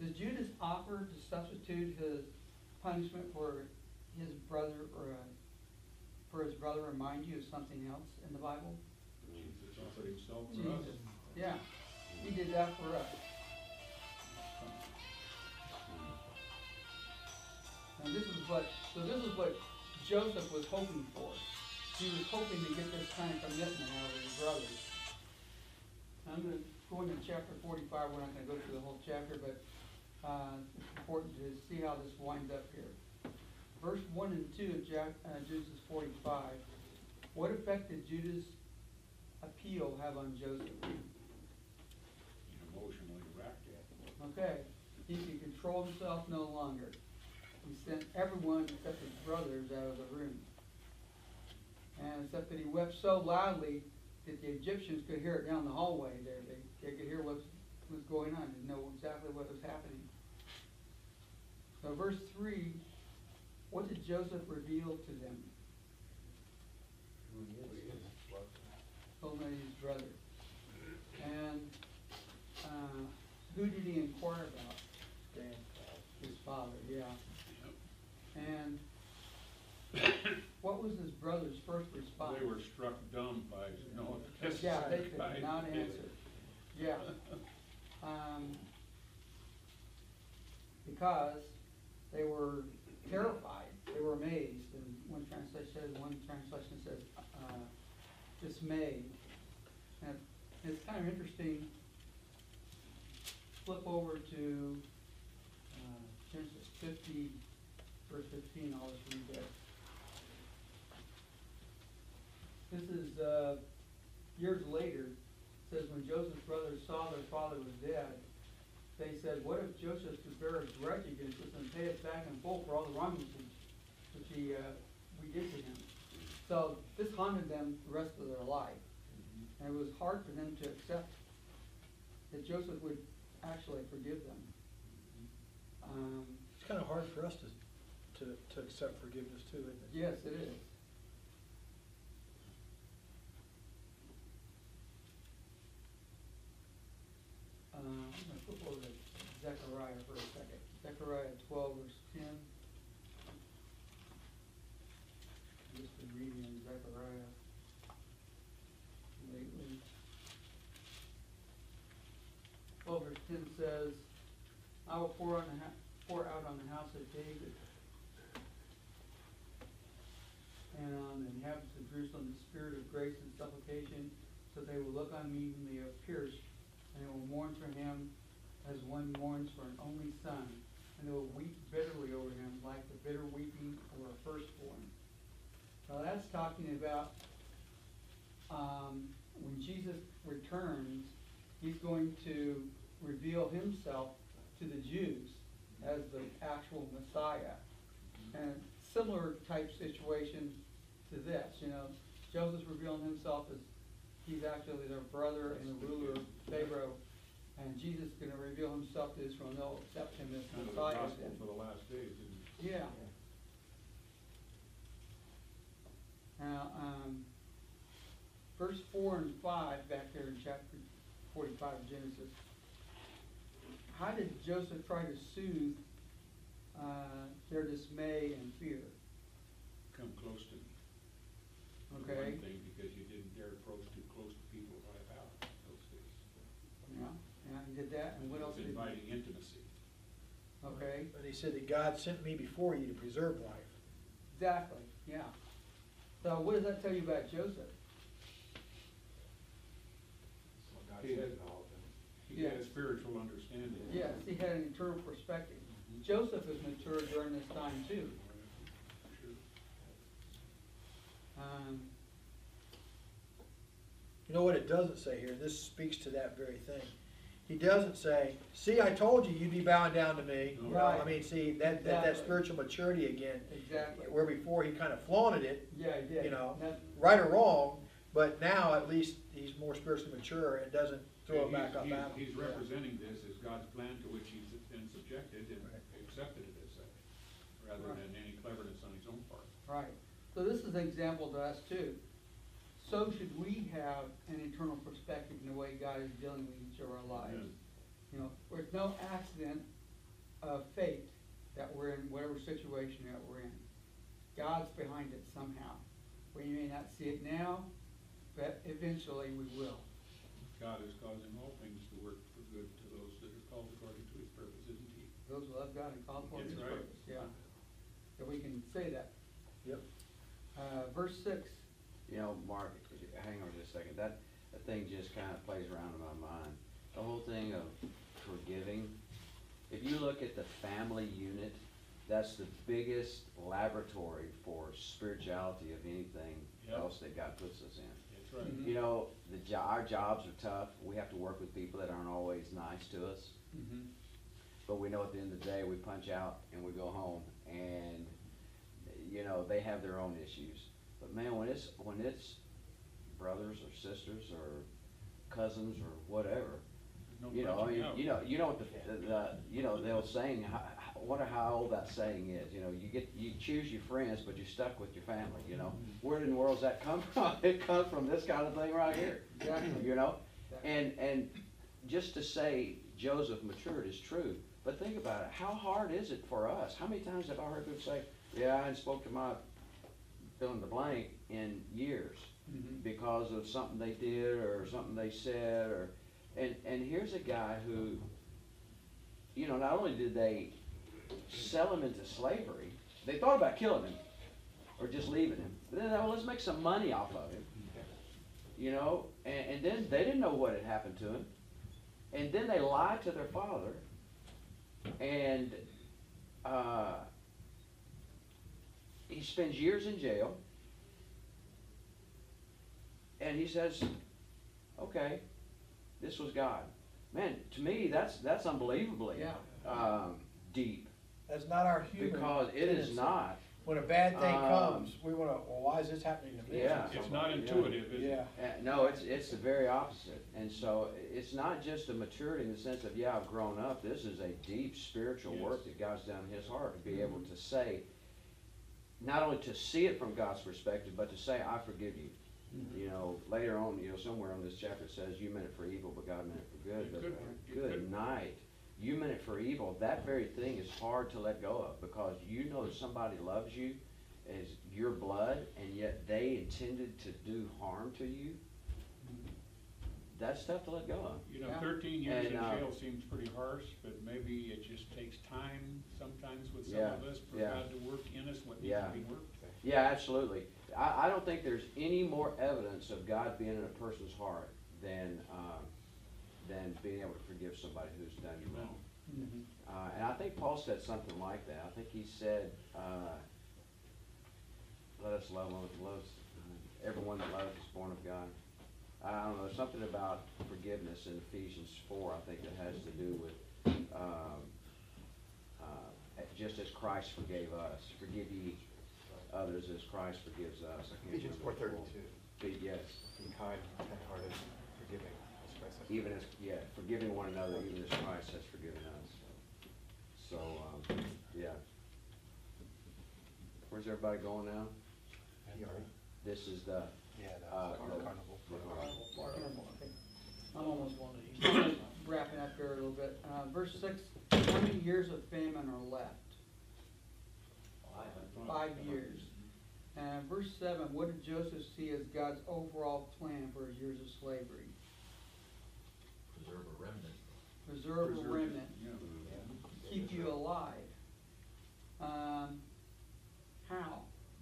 Does Judas offer to substitute his punishment for his brother remind you of something else in the Bible? Jesus offered himself for us. Jesus. Yeah. He did that for us. And this is what Joseph was hoping for. He was hoping to get this kind of commitment out of his brothers. I'm going to go into chapter 45. We're not going to go through the whole chapter, but it's important to see how this winds up here. Verse 1 and 2 of Genesis 45. What effect did Judah's appeal have on Joseph? He emotionally wrecked it. Okay. He could control himself no longer. He sent everyone except his brothers out of the room. And except that he wept so loudly that the Egyptians could hear it down the hallway there. They could hear what was going on and know exactly what was happening. So verse 3, what did Joseph reveal to them? Only his brother. And who did he inquire about? His father, yeah. And what was his brother's first response? They were struck dumb by no. Yeah, they could not answer. Yeah. Because they were terrified. They were amazed. And one translation says dismayed. And it's kind of interesting. Flip over to Genesis 50, verse 15. I'll just read that. This is years later. It says, when Joseph's brothers saw their father was dead, they said, what if Joseph could bear a grudge against us and pay us back in full for all the wrongs which we did to him? So this haunted them the rest of their life. And it was hard for them to accept that Joseph would actually forgive them. It's kind of hard for us to accept forgiveness too, isn't it? Yes, it is. I'm going to flip over to Zechariah for a second. Zechariah 12, verse 10. I've just been reading in Zechariah lately. 12, verse 10 says, I will pour out on the house of David and on the inhabitants of Jerusalem the spirit of grace and supplication, so they will look on me whom they have pierced, and they will mourn for him as one mourns for an only son, and they will weep bitterly over him like the bitter weeping of a firstborn. Now that's talking about when Jesus returns, he's going to reveal himself to the Jews as the actual Messiah. And similar type situation to this, Joseph's revealing himself as he's actually their brother and the ruler of Pharaoh, and Jesus is going to reveal himself to Israel, and they'll accept him as Kind of the Messiah. gospel for the last days, isn't it? Yeah. Now, verse 4 and 5 back there in chapter 45 of Genesis. How did Joseph try to soothe their dismay and fear? Come close to me. Okay. One thing, because you didn't dare approach too close to people right out those days. Yeah, he did that. And what else did he do? Inviting intimacy. Okay. But he said that God sent me before you to preserve life. Exactly, yeah. So what does that tell you about Joseph? He had a spiritual understanding. Yes, he had an eternal perspective. Joseph was mature during this time too. You know what it doesn't say here? This speaks to that very thing. He doesn't say, see, I told you you'd be bowing down to me. No. You know, Right. I mean, see, that spiritual maturity again, Exactly. where before he kind of flaunted it, Yeah, he did. you know, That- right or wrong, but now at least he's more spiritually mature and doesn't throw it He's- back up he's- at him. He's representing this as God's plan to which he's been subjected and Right. accepted it as such, rather Right. than any cleverness on his own part. Right. So this is an example to us too. So should we have an eternal perspective in the way God is dealing with each of our lives. Amen. Where it's no accident of fate that we're in, whatever situation that we're in. God's behind it somehow. We may not see it now, but eventually we will. God is causing all things to work for good to those that are called according to his purpose, isn't he? Those who love God and call according to That's his right. purpose, yeah. That we can say that. Yep. Verse 6, You know, Mark, hang on just a second, that thing just kind of plays around in my mind. The whole thing of forgiving, if you look at the family unit, that's the biggest laboratory for spirituality of anything Yep. else that God puts us in. That's right. Mhm. You know, our jobs are tough, we have to work with people that aren't always nice to us, mhm, but we know at the end of the day, we punch out and we go home, and, you know, they have their own issues. But man, when it's brothers or sisters or cousins or whatever, No you know, I punching mean, out. you know what you know, they'll saying, I wonder how old that saying is, you know, you choose your friends, but you're stuck with your family, you know? Where in the world does that come from? It comes from this kind of thing right here, exactly. you know? Exactly. And just to say Joseph matured is true, but think about it, how hard is it for us? How many times have I heard people say, yeah, I hadn't spoke to my fill in the blank in years Mhm. because of something they did or something they said, or, and here's a guy who, you know, not only did they sell him into slavery, they thought about killing him or just leaving him, but then, well, let's make some money off of him, you know, and then they didn't know what had happened to him, and then they lied to their father, and he spends years in jail, and he says, okay, this was God. Man, to me, that's unbelievably Yeah. deep, That's not our human. because it is tendency. not. When a bad thing Um, comes, we wanna, well, why is this happening to me? Yeah. It's not intuitive, is it? Yeah. No, it's the very opposite. And so it's not just a maturity in the sense of, yeah, I've grown up. This is a deep spiritual Yes. work that God's done in his heart to be able to say, not only to see it from God's perspective, but to say, I forgive you. You know, later on, you know, somewhere on this chapter it says, you meant it for evil, but God meant it for good. It But could- it good could- night. You meant it for evil. That very thing is hard to let go of, because you know that somebody loves you as your blood, and yet they intended to do harm to you. That's tough to let go of. You know, Yeah. 13 years And, in jail seems pretty harsh, but maybe it just takes time sometimes with some Yeah, of us for yeah. God to work in us what needs Yeah. to be worked. Yeah, absolutely. I don't think there's any more evidence of God being in a person's heart than being able to forgive somebody who's done you wrong. Mhm. And I think Paul said something like that. I think he said, let us love everyone that loves is born of God. I don't know, something about forgiveness in Ephesians 4, I think, that has to do with just as Christ forgave us. Forgive ye others as Christ forgives us. I can't Ephesians remember the 4:32. full- Yes. Be kind, tender-hearted, forgiving, as Christ has Even forgiven. as, forgiving one another, even as Christ has forgiven us. So, yeah. Where's everybody going now? PRE. This is the, Yeah, the the- carnival. I'm almost wrapping up here a little bit. Verse 6, how many years of famine are left? 5 years. And verse 7, what did Joseph see as God's overall plan for his years of slavery? Preserve a remnant. Preserve a Preserve it, remnant, yeah. keep you alive. How?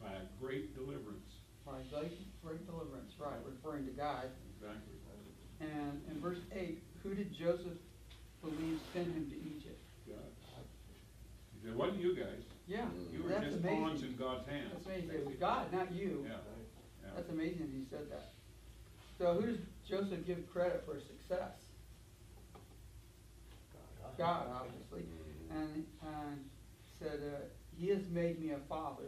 By a great deliverance. By great deliverance, right, referring to God. Exactly. And in verse 8, who did Joseph believe sent him to Egypt? God. It wasn't you guys. Yeah, You were that's just pawns amazing. in God's hands. That's amazing. It was God, not you. Yeah. Yeah. That's amazing that he said that. So who does Joseph give credit for success? God, obviously. And said, he has made me a father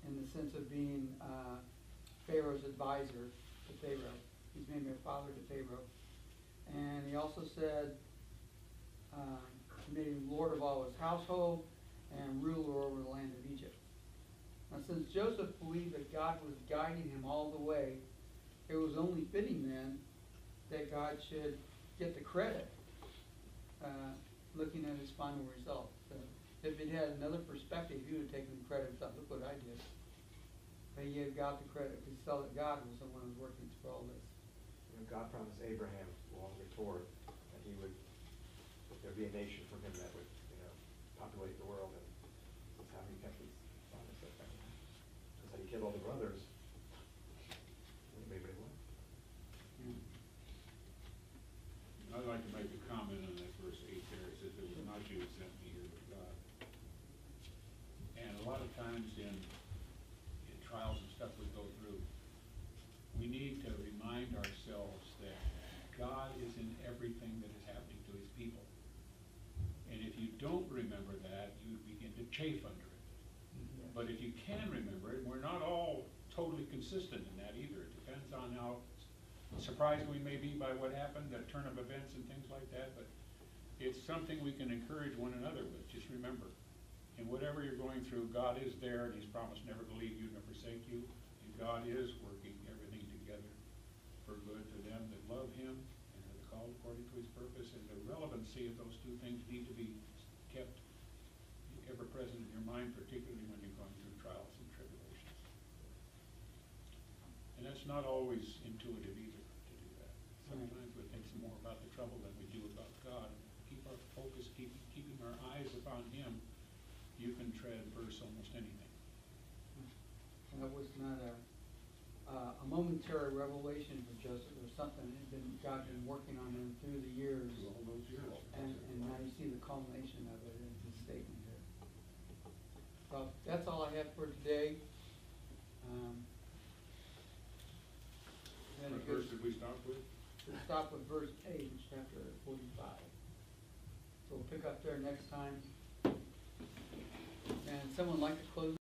in the sense of being Pharaoh's advisor to Pharaoh. He's made me a father to Pharaoh. And he also said, he made him lord of all his household and ruler over the land of Egypt. Now, since Joseph believed that God was guiding him all the way, it was only fitting then that God should get the credit, looking at his final result. If he'd had another perspective, he would have taken credit and thought, look what I did. But he had got the credit, because he saw that God was the one who was working through all this. You know, God promised Abraham along before that he would, that there'd be a nation from him that would, you know, populate the world, and that's how he kept his promise. Because he killed all the brothers, he made what he wanted. I'd like to make a comment on that verse 8 there. It says, "It was not you who sent me here, but God." And a lot of times in trials and stuff we go through, we need to remind ourselves that God is in everything that is happening to his people. And if you don't remember that, you begin to chafe under it. But if you can remember it, we're not all totally consistent in that either. It depends on how surprised we may be by what happened, that turn of events and things like that, but it's something we can encourage one another with. Just remember, in whatever you're going through, God is there, and he's promised never to leave you nor forsake you, and God is working everything together for good to them that love him and are called according to his purpose, and the relevancy of those two things need to be kept ever present in your mind, particularly when you're going through trials and tribulations. And that's not always intuitive either, to do that. Sometimes we think more about the trouble than we do about God. Keep our focus, keeping our eyes upon him, you can traverse almost anything. That was not a momentary revelation for Joseph, or something that God had been working on him through the years. Through all those years. And now you see the culmination of it in his statement here. Well, that's all I have for today. Then What it goes, verse did we stop with? we'll stop with verse 8, chapter 45. So we'll pick up there next time. And someone like to close